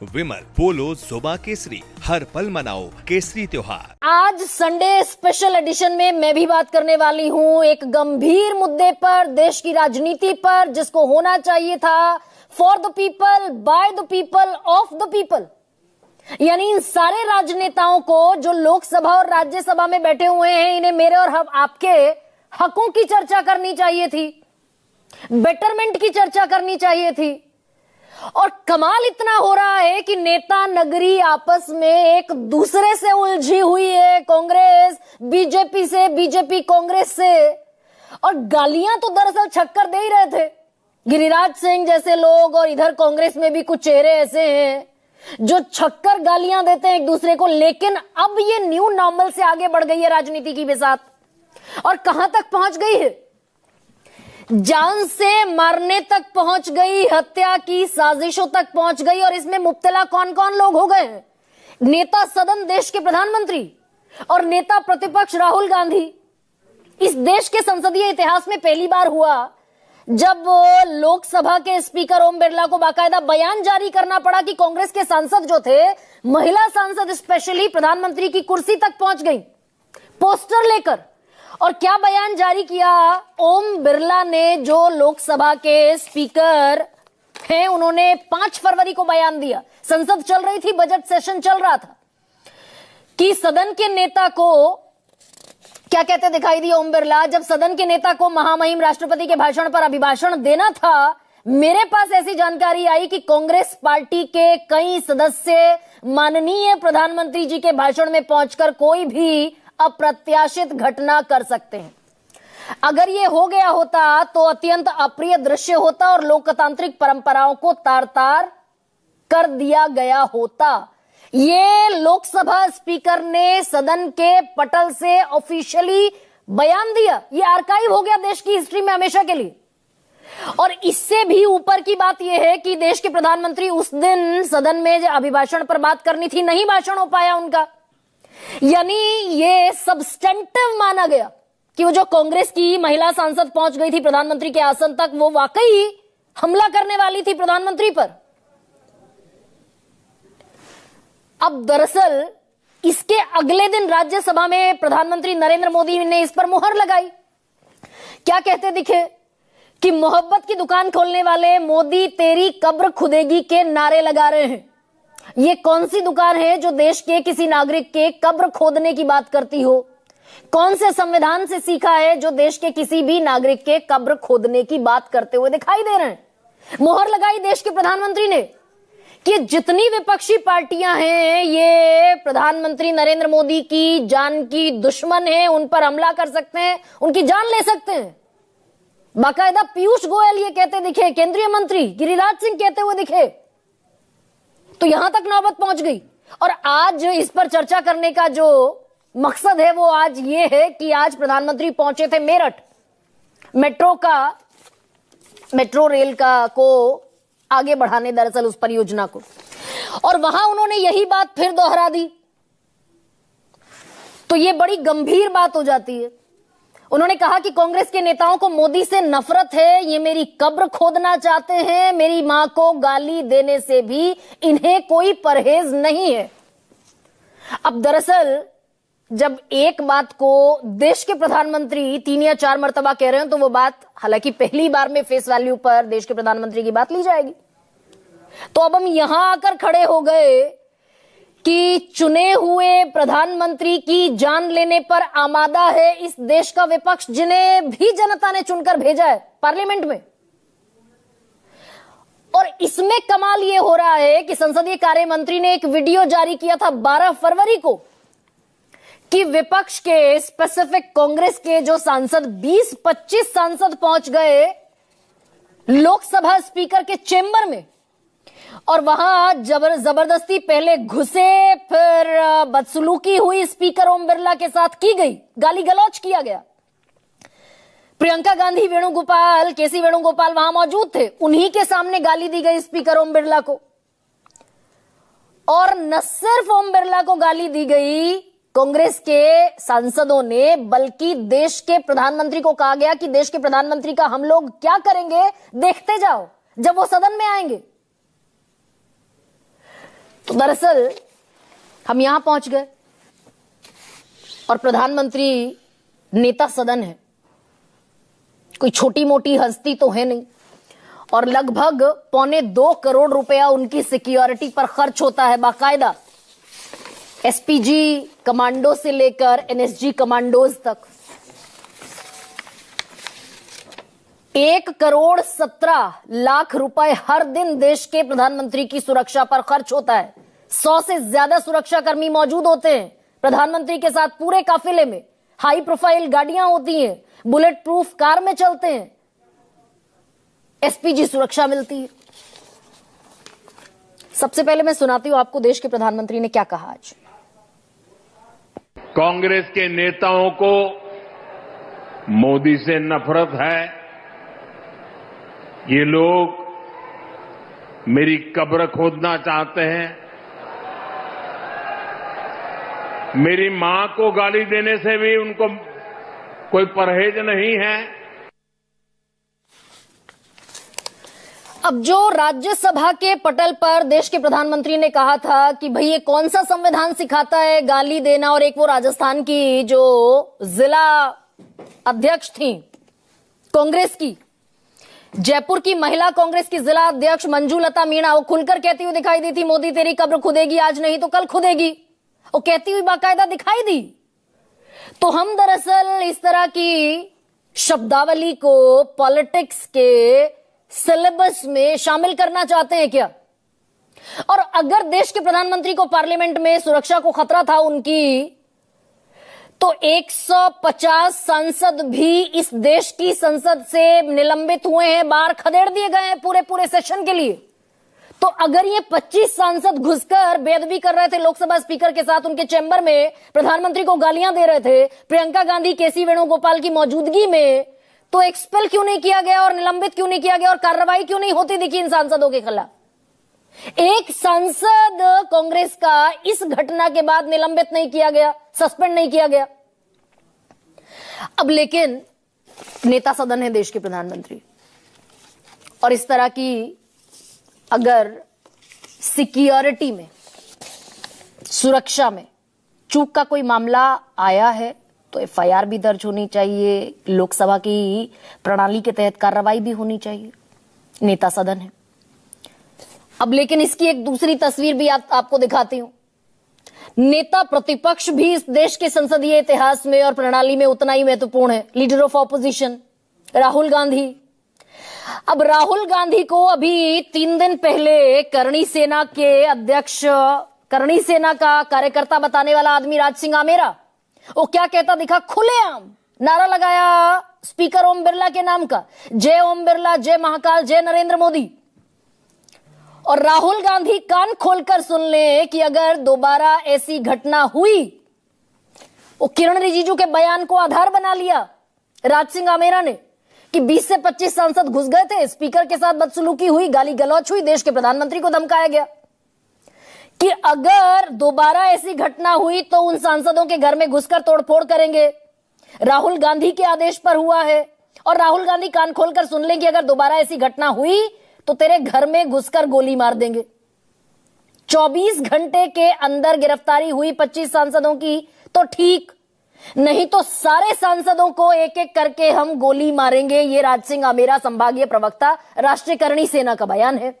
विमल पोलो जुबा केसरी, हर पल मनाओ केसरी त्योहार। आज संडे स्पेशल एडिशन में मैं भी बात करने वाली हूं एक गंभीर मुद्दे पर, देश की राजनीति पर, जिसको होना चाहिए था for the people, by the people, of the people. यानी इन सारे राजनेताओं को जो लोकसभा और राज्यसभा में बैठे हुए हैं, इन्हें मेरे और आपके हकों की चर्चा करनी चाहिए थी, बेटरमेंट की चर्चा करनी चाहिए थी। और कमाल इतना हो रहा है कि नेता नगरी आपस में एक दूसरे से उलझी हुई है, कांग्रेस बीजेपी से, बीजेपी कांग्रेस से। और गालियां तो दरअसल छक्कर दे ही रहे थे, गिरिराज सिंह जैसे लोग, और इधर कांग्रेस में भी कुछ चेहरे ऐसे हैं जो छक्कर गालियां देते हैं एक दूसरे को। लेकिन अब ये न्यू नॉर्मल से आगे बढ़ गई है राजनीति की बिसात, और कहां तक पहुंच गई है? जान से मारने तक पहुंच गई, हत्या की साजिशों तक पहुंच गई। और इसमें मुब्तला कौन कौन लोग हो गए हैं? नेता सदन देश के प्रधानमंत्री और नेता प्रतिपक्ष राहुल गांधी। इस देश के संसदीय इतिहास में पहली बार हुआ जब लोकसभा के स्पीकर ओम बिरला को बाकायदा बयान जारी करना पड़ा कि कांग्रेस के सांसद जो थे, महिला सांसद स्पेशली, प्रधानमंत्री की कुर्सी तक पहुंच गई पोस्टर लेकर। और क्या बयान जारी किया ओम बिरला ने, जो लोकसभा के स्पीकर हैं, उन्होंने 5 फरवरी को बयान दिया। संसद चल रही थी, बजट सेशन चल रहा था, कि सदन के नेता को क्या कहते दिखाई दिए ओम बिरला, जब सदन के नेता को महामहिम राष्ट्रपति के भाषण पर अभिभाषण देना था, मेरे पास ऐसी जानकारी आई कि कांग्रेस पार्टी के कई सदस्य माननीय प्रधानमंत्री जी के भाषण में पहुंचकर कोई भी अप्रत्याशित घटना कर सकते हैं। अगर यह हो गया होता तो अत्यंत अप्रिय दृश्य होता और लोकतांत्रिक परंपराओं को तार तार कर दिया गया होता। ये लोकसभा स्पीकर ने सदन के पटल से ऑफिशियली बयान दिया, ये आर्काइव हो गया देश की हिस्ट्री में हमेशा के लिए। और इससे भी ऊपर की बात यह है कि देश के प्रधानमंत्री उस दिन सदन में अभिभाषण पर बात करनी थी, नहीं भाषण हो पाया उनका। यानी ये सब्सटेंटिव माना गया कि वो जो कांग्रेस की महिला सांसद पहुंच गई थी प्रधानमंत्री के आसन तक, वो वाकई हमला करने वाली थी प्रधानमंत्री पर। अब दरअसल इसके अगले दिन राज्यसभा में प्रधानमंत्री नरेंद्र मोदी ने इस पर मुहर लगाई। क्या कहते दिखे कि मोहब्बत की दुकान खोलने वाले मोदी तेरी कब्र खुदेगी के नारे लगा रहे हैं। ये कौन सी दुकान है जो देश के किसी नागरिक के कब्र खोदने की बात करती हो? कौन से संविधान से सीखा है जो देश के किसी भी नागरिक के कब्र खोदने की बात करते हुए दिखाई दे रहे हैं? मोहर लगाई देश के प्रधानमंत्री ने कि जितनी विपक्षी पार्टियां हैं, ये प्रधानमंत्री नरेंद्र मोदी की जान की दुश्मन है, उन पर हमला कर सकते हैं, उनकी जान ले सकते हैं। बाकायदा पीयूष गोयल ये कहते दिखे, केंद्रीय मंत्री गिरिराज सिंह कहते हुए दिखे। तो यहां तक नौबत पहुंच गई। और आज इस पर चर्चा करने का जो मकसद है वो आज ये है कि आज प्रधानमंत्री पहुंचे थे मेरठ, मेट्रो रेल को आगे बढ़ाने, दरअसल उस परियोजना को। और वहां उन्होंने यही बात फिर दोहरा दी, तो ये बड़ी गंभीर बात हो जाती है। उन्होंने कहा कि कांग्रेस के नेताओं को मोदी से नफरत है, ये मेरी कब्र खोदना चाहते हैं, मेरी मां को गाली देने से भी इन्हें कोई परहेज नहीं है। अब दरअसल जब एक बात को देश के प्रधानमंत्री 3 या 4 मर्तबा कह रहे हैं, तो वो बात हालांकि पहली बार में फेस वैल्यू पर देश के प्रधानमंत्री की बात ली जाएगी। तो अब हम यहां आकर खड़े हो गए कि चुने हुए प्रधानमंत्री की जान लेने पर आमादा है इस देश का विपक्ष, जिन्हें भी जनता ने चुनकर भेजा है पार्लियामेंट में। और इसमें कमाल यह हो रहा है कि संसदीय कार्य मंत्री ने एक वीडियो जारी किया था 12 फरवरी को कि विपक्ष के, स्पेसिफिक कांग्रेस के जो सांसद 20-25 सांसद पहुंच गए लोकसभा स्पीकर के चेंबर में, और वहां जबरदस्ती पहले घुसे, फिर बदसलूकी हुई स्पीकर ओम बिरला के साथ की गई, गाली गलौज किया गया। प्रियंका गांधी वेणुगोपाल, केसी वेणुगोपाल वहां मौजूद थे, उन्हीं के सामने गाली दी गई स्पीकर ओम बिरला को। और न सिर्फ ओम बिरला को गाली दी गई कांग्रेस के सांसदों ने, बल्कि देश के प्रधानमंत्री को कहा गया कि देश के प्रधानमंत्री का हम लोग क्या करेंगे देखते जाओ जब वो सदन में आएंगे। दरअसल हम यहां पहुंच गए और प्रधानमंत्री नेता सदन है, कोई छोटी मोटी हस्ती तो है नहीं, और लगभग 1.25 करोड़ रुपया उनकी सिक्योरिटी पर खर्च होता है बाकायदा, एसपीजी कमांडो से लेकर एनएसजी कमांडोज तक। 1,17,00,000 रुपए हर दिन देश के प्रधानमंत्री की सुरक्षा पर खर्च होता है। 100 से ज्यादा सुरक्षाकर्मी मौजूद होते हैं प्रधानमंत्री के साथ पूरे काफिले में। हाई प्रोफाइल गाड़ियां होती हैं, बुलेट प्रूफ कार में चलते हैं, एसपीजी सुरक्षा मिलती है। सबसे पहले मैं सुनाती हूं आपको देश के प्रधानमंत्री ने क्या कहा आज। कांग्रेस के नेताओं को मोदी से नफरत है। ये लोग मेरी कब्र खोदना चाहते हैं। मेरी मां को गाली देने से भी उनको कोई परहेज नहीं है। अब जो राज्यसभा के पटल पर देश के प्रधानमंत्री ने कहा था कि भाई ये कौन सा संविधान सिखाता है गाली देना, और एक वो राजस्थान की जो जिला अध्यक्ष थी कांग्रेस की, जयपुर की महिला कांग्रेस की जिला अध्यक्ष मंजू लता मीणा, वो खुलकर कहती हुई दिखाई दी थी मोदी तेरी कब्र खुदेगी, आज नहीं तो कल खुदेगी, वो कहती हुई बाकायदा दिखाई दी। तो हम दरअसल इस तरह की शब्दावली को पॉलिटिक्स के सिलेबस में शामिल करना चाहते हैं क्या? और अगर देश के प्रधानमंत्री को पार्लियामेंट में सुरक्षा को खतरा था उनकी, तो 150 सांसद भी इस देश की संसद से निलंबित हुए हैं, बाहर खदेड़ दिए गए हैं पूरे सेशन के लिए। तो अगर ये 25 सांसद घुसकर बेअदबी कर रहे थे लोकसभा स्पीकर के साथ उनके चैम्बर में, प्रधानमंत्री को गालियां दे रहे थे प्रियंका गांधी, केसी वेणुगोपाल की मौजूदगी में, तो एक्सपेल क्यों नहीं किया गया और निलंबित क्यों नहीं किया गया और कार्रवाई क्यों नहीं होती दिखी इन सांसदों के खिलाफ? एक सांसद कांग्रेस का इस घटना के बाद निलंबित नहीं किया गया, सस्पेंड नहीं किया गया। अब लेकिन नेता सदन है देश के प्रधानमंत्री, और इस तरह की अगर सिक्योरिटी में, सुरक्षा में चूक का कोई मामला आया है तो एफआईआर भी दर्ज होनी चाहिए, लोकसभा की प्रणाली के तहत कार्रवाई भी होनी चाहिए। नेता सदन है। अब लेकिन इसकी एक दूसरी तस्वीर भी आपको दिखाती हूं। नेता प्रतिपक्ष भी इस देश के संसदीय इतिहास में और प्रणाली में उतना ही महत्वपूर्ण है। Leader of opposition Rahul Gandhi. अब राहुल गांधी को अभी 3 दिन पहले करणी सेना के अध्यक्ष, करणी सेना का कार्यकर्ता बताने वाला आदमी राज सिंह आमेरा, वो क्या कहता दिखा? खुलेआम नारा लगाया स्पीकर ओम बिरला के नाम का, जय ओम बिरला, जय महाकाल, जय नरेंद्र मोदी। और राहुल गांधी कान खोलकर सुन ले कि अगर दोबारा ऐसी घटना हुई, वो किरण रिजिजू के बयान को आधार बना लिया राज सिंह आमेरा ने कि 20 से 25 सांसद घुस गए थे, स्पीकर के साथ बदसलूकी हुई, गाली गलौच हुई, देश के प्रधानमंत्री को धमकाया गया कि अगर दोबारा ऐसी घटना हुई तो उन सांसदों के घर में घुसकर तोड़फोड़ करेंगे। राहुल गांधी के आदेश पर हुआ है, और राहुल गांधी कान खोलकर सुन लें कि अगर दोबारा ऐसी घटना हुई तो तेरे घर में घुसकर गोली मार देंगे। 24 घंटे के अंदर गिरफ्तारी हुई 25 सांसदों की तो ठीक, नहीं तो सारे सांसदों को एक एक करके हम गोली मारेंगे। ये राज सिंह आमेरा, संभागीय प्रवक्ता, राष्ट्रीय करणी सेना का बयान है।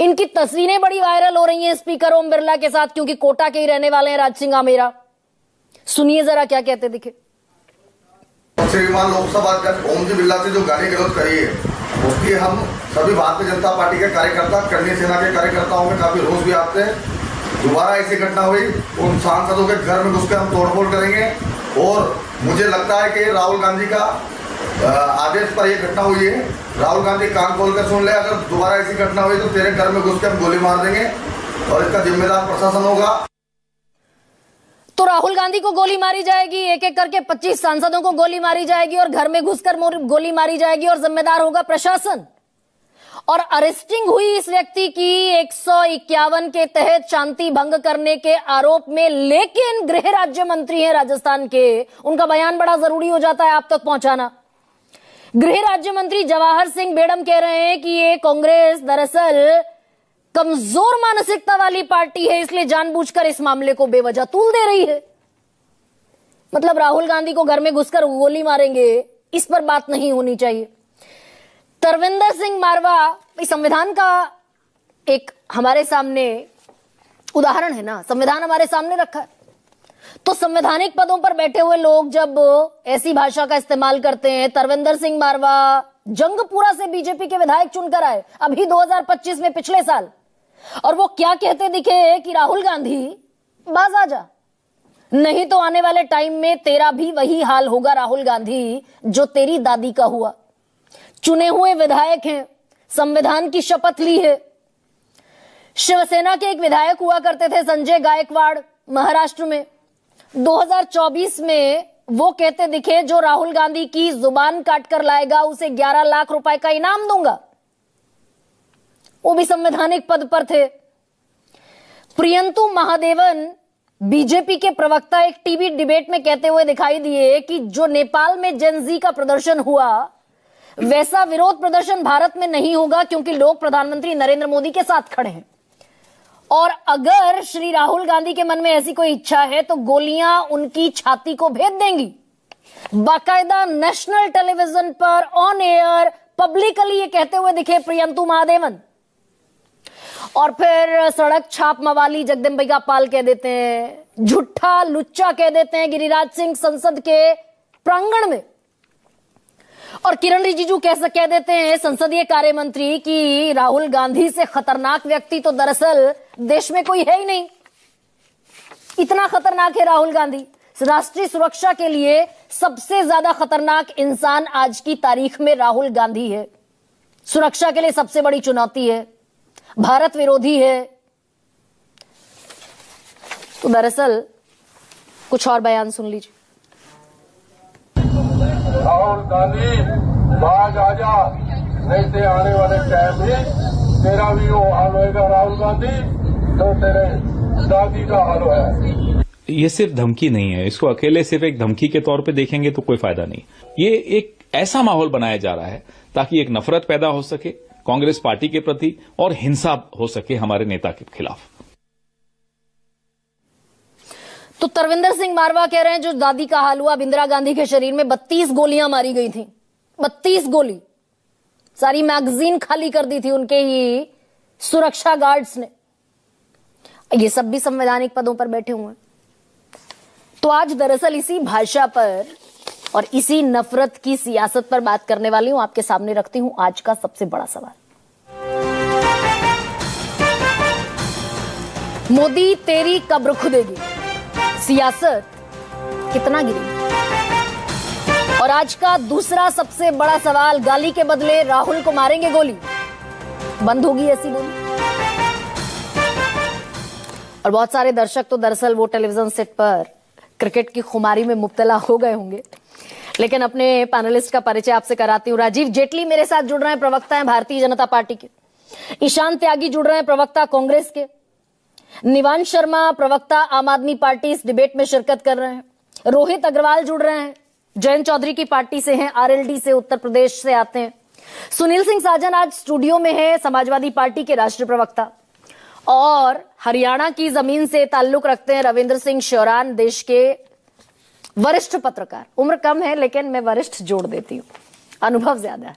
इनकी तस्वीरें बड़ी वायरल हो रही हैं स्पीकर ओम बिरला के साथ, क्योंकि कोटा के ही रहने वाले हैं राज सिंह आमेरा। सुनिए जरा क्या कहते दिखे। लोकसभा अध्यक्ष ओम जी बिरला से जो गाली गलौज करी है, उसकी हम सभी भारतीय जनता पार्टी के कार्यकर्ता, करणी सेना के कार्यकर्ताओं में काफी रोष भी आते हैं। दोबारा ऐसी घटना हुई, उन सांसदों के घर में घुस के हम तोड़फोड़ करेंगे। और मुझे लगता है कि राहुल गांधी का आदेश पर यह घटना हुई है। राहुल गांधी कान खोल कर सुन ले, अगर दोबारा ऐसी घटना हुई तो तेरे घर में घुस के हम गोली मार देंगे, और इसका जिम्मेदार प्रशासन होगा। तो राहुल गांधी को गोली मारी जाएगी, एक एक करके 25 सांसदों को गोली मारी जाएगी, और घर में घुसकर गोली मारी जाएगी, और जिम्मेदार होगा प्रशासन। और अरेस्टिंग हुई इस व्यक्ति की 151 के तहत शांति भंग करने के आरोप में, लेकिन गृह राज्य मंत्री हैं राजस्थान के, उनका बयान बड़ा जरूरी हो जाता है आप तक पहुंचाना। गृह राज्य मंत्री जवाहर सिंह बेड़म कह रहे हैं कि ये कांग्रेस दरअसल कमजोर मानसिकता वाली पार्टी है, इसलिए जानबूझकर इस मामले को बेवजह तूल दे रही है। मतलब राहुल गांधी को घर में घुसकर गोली मारेंगे, इस पर बात नहीं होनी चाहिए। तरविंदर सिंह मारवा, इस संविधान का एक हमारे सामने उदाहरण है ना, संविधान हमारे सामने रखा है, तो संवैधानिक पदों पर बैठे हुए लोग जब ऐसी भाषा का इस्तेमाल करते हैं। तरविंदर सिंह मारवा जंगपुरा से बीजेपी के विधायक चुनकर आए अभी 2025 में, पिछले साल, और वो क्या कहते दिखे कि राहुल गांधी बाज आ जा, नहीं तो आने वाले टाइम में तेरा भी वही हाल होगा राहुल गांधी जो तेरी दादी का हुआ। चुने हुए विधायक हैं, संविधान की शपथ ली है। शिवसेना के एक विधायक हुआ करते थे संजय गायकवाड़, महाराष्ट्र में। 2024 में वो कहते दिखे जो राहुल गांधी की जुबान काटकर लाएगा उसे 11 लाख रुपए का इनाम दूंगा। वो भी संवैधानिक पद पर थे। प्रियंतु महादेवन, बीजेपी के प्रवक्ता, एक टीवी डिबेट में कहते हुए दिखाई दिए कि जो नेपाल में जेनजी का प्रदर्शन हुआ वैसा विरोध प्रदर्शन भारत में नहीं होगा, क्योंकि लोग प्रधानमंत्री नरेंद्र मोदी के साथ खड़े हैं। और अगर श्री राहुल गांधी के मन में ऐसी कोई इच्छा है तो गोलियां उनकी छाती को भेद देंगी। बाकायदा नेशनल टेलीविजन पर ऑन एयर पब्लिकली ये कहते हुए दिखे प्रियंतु महादेवन। और फिर सड़क छाप मवाली जगदम्बिका पाल कह देते हैं, झूठा लुच्चा कह देते हैं गिरिराज सिंह संसद के प्रांगण में। और किरण रिजिजू कह देते हैं, संसदीय कार्य मंत्री, कि राहुल गांधी से खतरनाक व्यक्ति तो दरअसल देश में कोई है ही नहीं। इतना खतरनाक है राहुल गांधी। राष्ट्रीय सुरक्षा के लिए सबसे ज्यादा खतरनाक इंसान आज की तारीख में राहुल गांधी है। सुरक्षा के लिए सबसे बड़ी चुनौती है, भारत विरोधी है। तो दरअसल कुछ और बयान सुन लीजिए। राहुल गांधी बाज आजा, नहीं से आने वाले टाइम में तेरा भी वो हाल होएगा राहुल गांधी तो तेरे दादी का हाल है। ये सिर्फ धमकी नहीं है, इसको अकेले सिर्फ एक धमकी के तौर पे देखेंगे तो कोई फायदा नहीं। ये एक ऐसा माहौल बनाया जा रहा है ताकि एक नफरत पैदा हो सके कांग्रेस पार्टी के प्रति और हिंसा हो सके हमारे नेता के खिलाफ। तो तरविंदर सिंह मारवा कह रहे हैं जो दादी का हाल हुआ, इंदिरा गांधी के शरीर में 32 गोलियां मारी गई थी, 32 गोली, सारी मैगजीन खाली कर दी थी उनके ही सुरक्षा गार्ड्स ने। ये सब भी संवैधानिक पदों पर बैठे हुए हैं। तो आज दरअसल इसी भाषा पर और इसी नफरत की सियासत पर बात करने वाली हूं, आपके सामने रखती हूं आज का सबसे बड़ा सवाल। मोदी तेरी कब्र खुदेगी, सियासत कितना गिरी। और आज का दूसरा सबसे बड़ा सवाल, गाली के बदले राहुल को मारेंगे गोली, बंद होगी ऐसी गोली। और बहुत सारे दर्शक तो दरअसल वो टेलीविजन सेट पर क्रिकेट की खुमारी में मुब्तला हो गए होंगे, लेकिन अपने पैनलिस्ट का परिचय आपसे कराती हूं। राजीव जेटली मेरे साथ जुड़ रहे हैं, प्रवक्ता हैं भारतीय जनता पार्टी के। ईशान त्यागी जुड़ रहे हैं, प्रवक्ता कांग्रेस के। निवान शर्मा, प्रवक्ता आम आदमी पार्टी, इस डिबेट में शिरकत कर रहे हैं। रोहित अग्रवाल जुड़ रहे हैं, जयंत चौधरी की पार्टी से हैं, आरएलडी से, उत्तर प्रदेश से आते हैं। सुनील सिंह साजन आज स्टूडियो में है, समाजवादी पार्टी के राष्ट्रीय प्रवक्ता। और हरियाणा की जमीन से ताल्लुक रखते हैं रविंद्र सिंह श्योरान, देश के वरिष्ठ पत्रकार। उम्र कम है लेकिन मैं वरिष्ठ जोड़ देती हूं, अनुभव ज्यादा है।